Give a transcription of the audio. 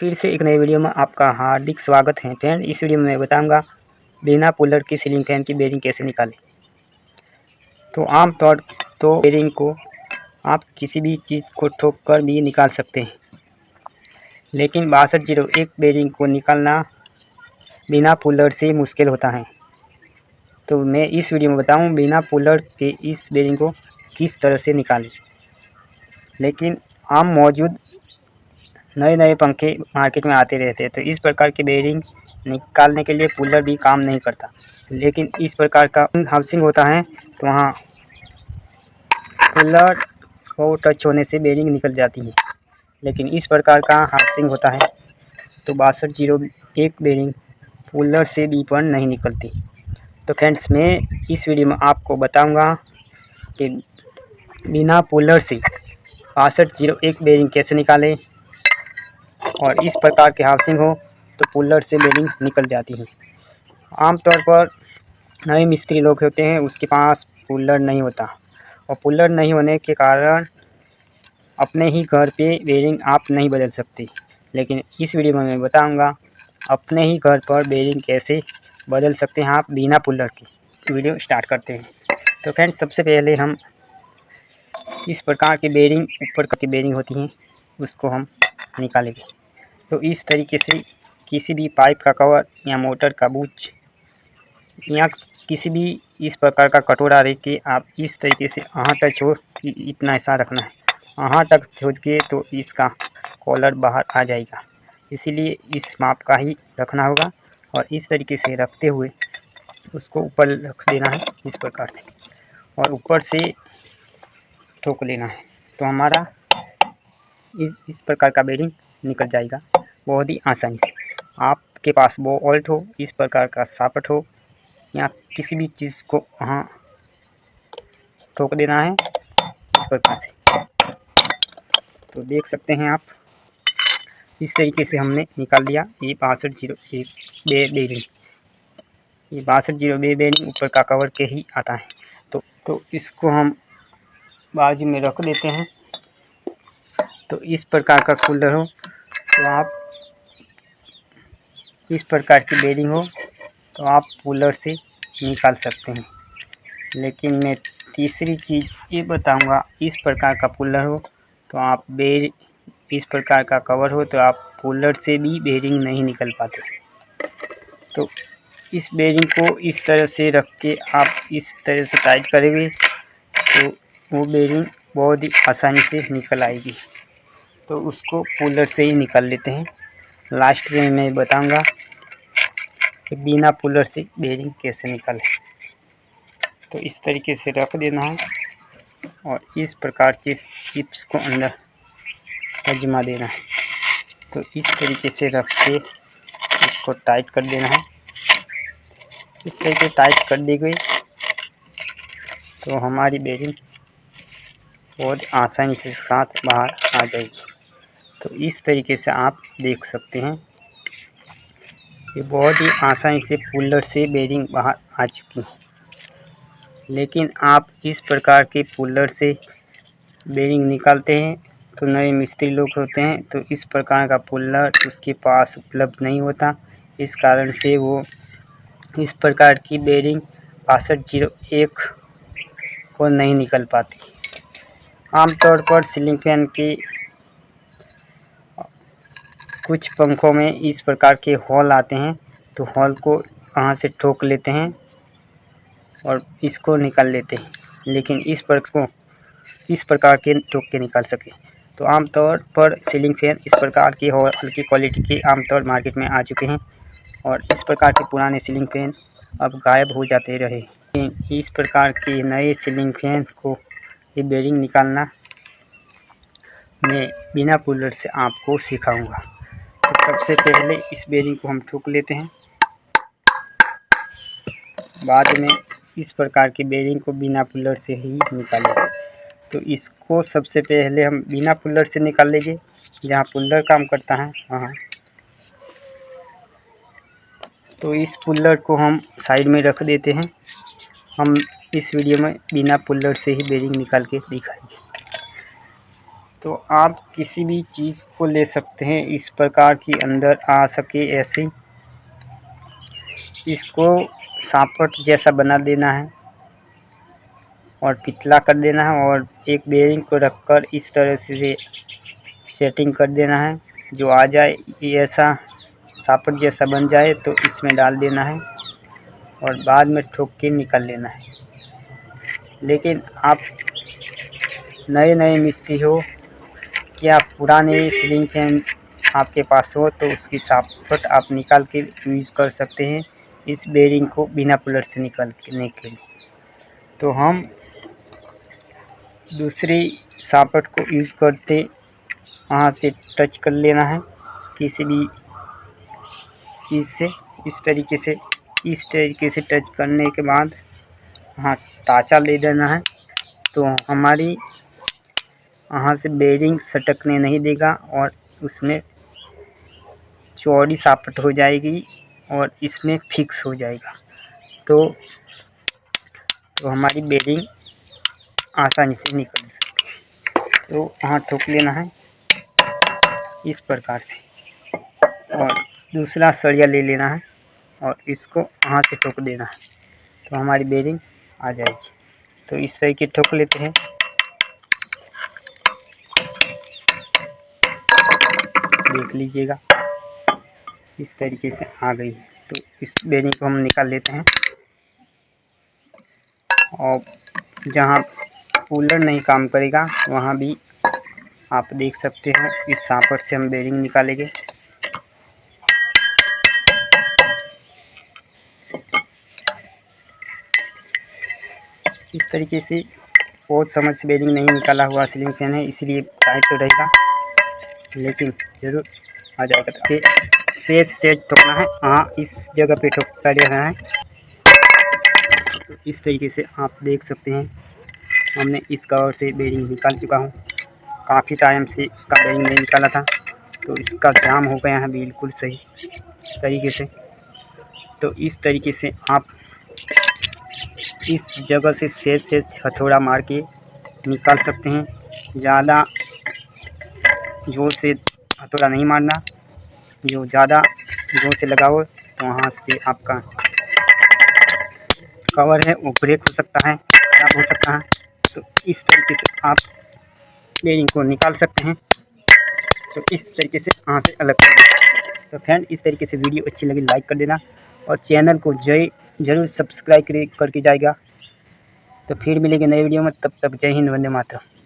फिर से एक नई वीडियो में आपका हार्दिक स्वागत है फ्रेंड। इस वीडियो में मैं बताऊंगा बिना पुलर की सीलिंग फैन की बेरिंग कैसे निकालें। तो आमतौर तो बेरिंग को आप किसी भी चीज़ को ठोक कर भी निकाल सकते हैं, लेकिन 6201 बेरिंग को निकालना बिना पुलर से मुश्किल होता है। तो मैं इस वीडियो में बताऊँ बिना पुलर के इस बेरिंग को किस तरह से निकालें। लेकिन आम मौजूद नए पंखे मार्केट में आते रहते हैं, तो इस प्रकार की बेरिंग निकालने के लिए पुलर भी काम नहीं करता। लेकिन इस प्रकार का हाउसिंग होता है तो वहाँ पुलर को टच होने से बेरिंग निकल जाती है। लेकिन इस प्रकार का हाउसिंग होता है तो 6201 बेरिंग पुलर से भी पर नहीं निकलती। तो फ्रेंड्स, मैं इस वीडियो में आपको बताऊंगा कि बिना पुलर से 6201 बेरिंग कैसे निकालें, और इस प्रकार के हाउसिंग हो तो पुलर से बेरिंग निकल जाती है। आमतौर पर नए मिस्त्री लोग होते हैं, उसके पास पुलर नहीं होता, और पुलर नहीं होने के कारण अपने ही घर पे बेरिंग आप नहीं बदल सकते। लेकिन इस वीडियो में मैं बताऊंगा अपने ही घर पर बेरिंग कैसे बदल सकते हैं आप बिना पुलर के। वीडियो स्टार्ट करते हैं। तो फ्रेंड्स, सबसे पहले हम इस प्रकार की बेरिंग, ऊपर की बेरिंग होती हैं, उसको हम निकालेंगे। तो इस तरीके से किसी भी पाइप का कवर या मोटर का बूच या किसी भी इस प्रकार का कटोरा रख के आप इस तरीके से यहाँ तक छोड़, इतना ऐसा रखना है, यहाँ तक छोड़ के तो इसका कॉलर बाहर आ जाएगा। इसीलिए इस माप का ही रखना होगा, और इस तरीके से रखते हुए उसको ऊपर रख देना है इस प्रकार से, और ऊपर से ठोक लेना है। तो हमारा इस प्रकार का बेरिंग निकल जाएगा बहुत ही आसानी से। आपके पास बोल्ट हो, इस प्रकार का सापट हो, या किसी भी चीज़ को वहाँ ठोक देना है इस प्रकार से। तो देख सकते हैं आप, इस तरीके से हमने निकाल लिया ये 6201 बेरिंग। ये 6202 बेरिंग ऊपर का कवर के ही आता है। तो इसको हम बाजू में रख देते हैं। तो इस प्रकार का कूलर हो तो आप इस प्रकार की बेरिंग हो तो आप कूलर से निकाल सकते हैं। लेकिन मैं तीसरी चीज़ ये बताऊंगा, इस प्रकार का कूलर हो तो आप इस प्रकार का कवर हो तो आप कूलर से भी बेरिंग नहीं निकल पाते। तो इस बेरिंग को इस तरह से रख के आप इस तरह से टाइट करेंगे तो वो बेरिंग बहुत ही आसानी से निकल आएगी। तो उसको कूलर से ही निकाल लेते हैं। लास्ट में मैं बताऊंगा कि बिना कूलर से बेरिंग कैसे निकालें। तो इस तरीके से रख देना है, और इस प्रकार से चिप्स को अंदर आजमा देना है। तो इस तरीके से रख के इसको टाइट कर देना है। इस तरीके टाइट कर दी गई तो हमारी बेरिंग बहुत आसानी से साथ बाहर आ जाएगी। तो इस तरीके से आप देख सकते हैं, ये बहुत ही आसानी से पुलर से बेरिंग बाहर आ चुकी है। लेकिन आप इस प्रकार के पुलर से बेरिंग निकालते हैं तो नए मिस्त्री लोग होते हैं, तो इस प्रकार का पुलर उसके पास उपलब्ध नहीं होता। इस कारण से वो इस प्रकार की बेरिंग 6201 को नहीं निकल पाती। आमतौर पर सीलिंग फैन की कुछ पंखों में इस प्रकार के हॉल आते हैं, तो हॉल को कहाँ से ठोक लेते हैं और इसको निकाल लेते हैं। लेकिन इस प्रकार के ठोक के निकाल सके। तो आमतौर पर सीलिंग फैन इस प्रकार की हल्की क्वालिटी के आमतौर मार्केट में आ चुके हैं, और इस प्रकार के पुराने सीलिंग फैन अब गायब हो जाते रहे। इस प्रकार के नए सीलिंग फैन को ये बेरिंग निकालना मैं बिना कूलर से आपको सिखाऊंगा। तो सबसे पहले इस बेरिंग को हम ठोक लेते हैं, बाद में इस प्रकार की बेरिंग को बिना पुलर से ही निकालेंगे। तो इसको सबसे पहले हम बिना पुलर से निकाल लेंगे, जहाँ पुलर काम करता है वहाँ। तो इस पुलर को हम साइड में रख देते हैं। हम इस वीडियो में बिना पुलर से ही बेरिंग निकाल के दिखाएंगे। तो आप किसी भी चीज़ को ले सकते हैं इस प्रकार की अंदर आ सके ऐसे। इसको सापट जैसा बना देना है और पितला कर देना है और एक बेरिंग को रखकर इस तरह से सेटिंग कर देना है। जो आ जाए ऐसा सापट जैसा बन जाए तो इसमें डाल देना है और बाद में ठोक के निकाल लेना है। लेकिन आप नए मिस्त्री हो या पुराने सीलिंग फैन आपके पास हो तो उसकी सापट आप निकाल के यूज़ कर सकते हैं इस बेरिंग को बिना पुलर से निकालने के लिए। तो हम दूसरी सापट को यूज़ करते वहाँ से टच कर लेना है किसी भी चीज़ से इस तरीके से टच करने के बाद वहाँ टाँचा ले देना है। तो हमारी वहाँ से बेरिंग सटकने नहीं देगा और उसमें चौड़ी सापट हो जाएगी और इसमें फिक्स हो जाएगा। तो हमारी बेरिंग आसानी से निकल सकती है। तो वहाँ ठोक लेना है इस प्रकार से और दूसरा सरिया ले लेना है और इसको वहाँ से ठोक देना है तो हमारी बेरिंग आ जाएगी। तो इस तरीके ठोक लेते हैं। देख लीजिएगा इस तरीके से आ गई है। तो इस बेरिंग को हम निकाल लेते हैं और जहाँ पुलर नहीं काम करेगा वहाँ भी आप देख सकते हो इस सापट से हम बेरिंग निकालेंगे। इस तरीके से बहुत समझ से बेरिंग नहीं निकाला हुआ सीलिंग फैन है इसलिए टाइट तो रहेगा लेकिन ज़रूर आ जाएगा। तो सेज ठोकना है। हाँ, इस जगह पे ठोकता रहना है। तो इस तरीके से आप देख सकते हैं हमने इस कवर से बेरिंग निकाल चुका हूँ। काफ़ी टाइम से इसका बेरिंग नहीं निकाला था तो इसका जाम हो गया है बिल्कुल सही तरीके से। तो इस तरीके से आप इस जगह से सेज हथौड़ा मार के निकाल सकते हैं। ज़्यादा जोर से हथौड़ा नहीं मारना, जो ज़्यादा जोर से लगाओ तो वहाँ से आपका कवर है वो ब्रेक हो सकता है, खराब हो सकता है। तो इस तरीके से आप बेरिंग को निकाल सकते हैं। तो इस तरीके से यहाँ से अलग कर देना। तो फ्रेंड, इस तरीके से वीडियो अच्छी लगी लाइक कर देना और चैनल को ज़रूर सब्सक्राइब करके जाएगा। तो फिर मिलेंगे नए वीडियो में, तब तक जय हिंद, वंदे मातरम।